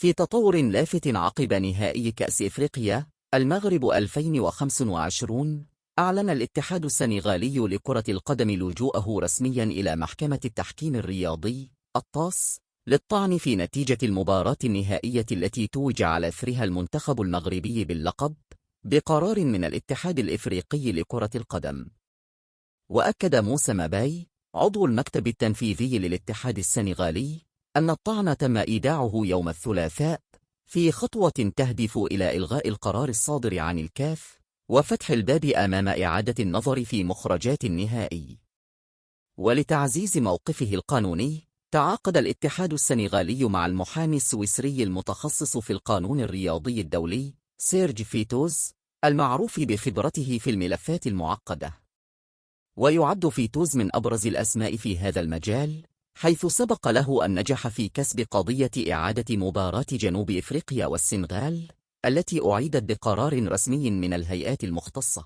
في تطور لافت عقب نهائي كأس إفريقيا المغرب 2025، أعلن الاتحاد السنغالي لكرة القدم لجوءه رسميا إلى محكمة التحكيم الرياضي الطاس للطعن في نتيجة المباراة النهائية التي توج على إثرها المنتخب المغربي باللقب بقرار من الاتحاد الإفريقي لكرة القدم. وأكد موسى مباي عضو المكتب التنفيذي للاتحاد السنغالي أن الطعن تم إيداعه يوم الثلاثاء في خطوة تهدف إلى إلغاء القرار الصادر عن الكاف وفتح الباب أمام إعادة النظر في مخرجات النهائي. ولتعزيز موقفه القانوني، تعاقد الاتحاد السنغالي مع المحامي السويسري المتخصص في القانون الرياضي الدولي سيرج فيتوز، المعروف بخبرته في الملفات المعقدة. ويعد فيتوز من أبرز الأسماء في هذا المجال، حيث سبق له أن نجح في كسب قضية إعادة مباراة جنوب إفريقيا والسنغال التي أعيدت بقرار رسمي من الهيئات المختصة.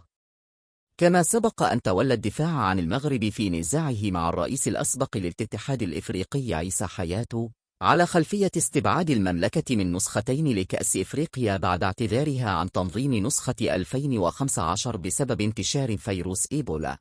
كما سبق أن تولى الدفاع عن المغرب في نزاعه مع الرئيس الأسبق للاتحاد الإفريقي عيسى حياتو على خلفية استبعاد المملكة من نسختين لكأس إفريقيا بعد اعتذارها عن تنظيم نسخة 2015 بسبب انتشار فيروس إيبولا.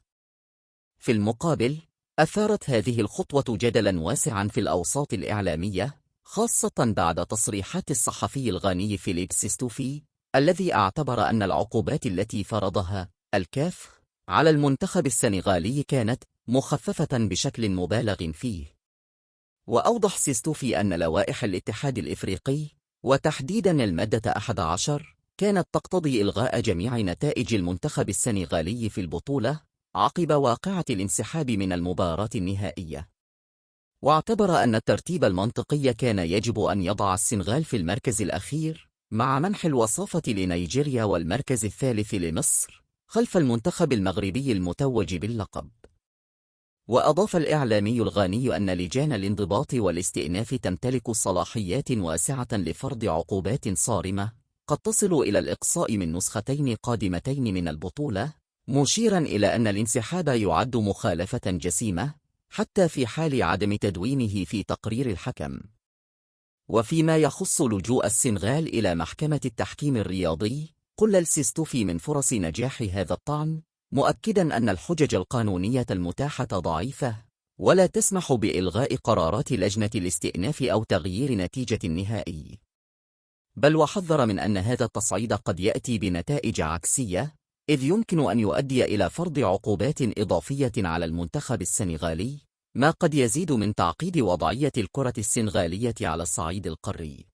في المقابل، أثارت هذه الخطوة جدلا واسعا في الأوساط الإعلامية، خاصة بعد تصريحات الصحفي الغاني فيليب سيستوفي الذي اعتبر أن العقوبات التي فرضها الكاف على المنتخب السنغالي كانت مخففة بشكل مبالغ فيه. وأوضح سيستوفي أن لوائح الاتحاد الإفريقي وتحديدا المادة 11 كانت تقتضي إلغاء جميع نتائج المنتخب السنغالي في البطولة عقب واقعة الانسحاب من المباراة النهائية. واعتبر أن الترتيب المنطقي كان يجب أن يضع السنغال في المركز الأخير مع منح الوصافة لنيجيريا والمركز الثالث لمصر خلف المنتخب المغربي المتوج باللقب. وأضاف الإعلامي الغاني أن لجان الانضباط والاستئناف تمتلك صلاحيات واسعة لفرض عقوبات صارمة قد تصل إلى الإقصاء من نسختين قادمتين من البطولة، مشيرا إلى أن الانسحاب يعد مخالفة جسيمة حتى في حال عدم تدوينه في تقرير الحكم. وفيما يخص لجوء السنغال إلى محكمة التحكيم الرياضي، قلل سيستوفي من فرص نجاح هذا الطعن، مؤكدا أن الحجج القانونية المتاحة ضعيفة ولا تسمح بإلغاء قرارات لجنة الاستئناف أو تغيير نتيجة النهائي. بل وحذر من أن هذا التصعيد قد يأتي بنتائج عكسية، إذ يمكن أن يؤدي إلى فرض عقوبات إضافية على المنتخب السنغالي، ما قد يزيد من تعقيد وضعية الكرة السنغالية على الصعيد القاري.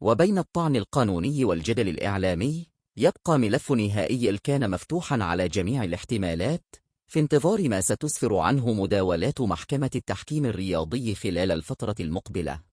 وبين الطعن القانوني والجدل الإعلامي، يبقى ملف نهائي كان مفتوحا على جميع الاحتمالات في انتظار ما ستسفر عنه مداولات محكمة التحكيم الرياضي خلال الفترة المقبلة.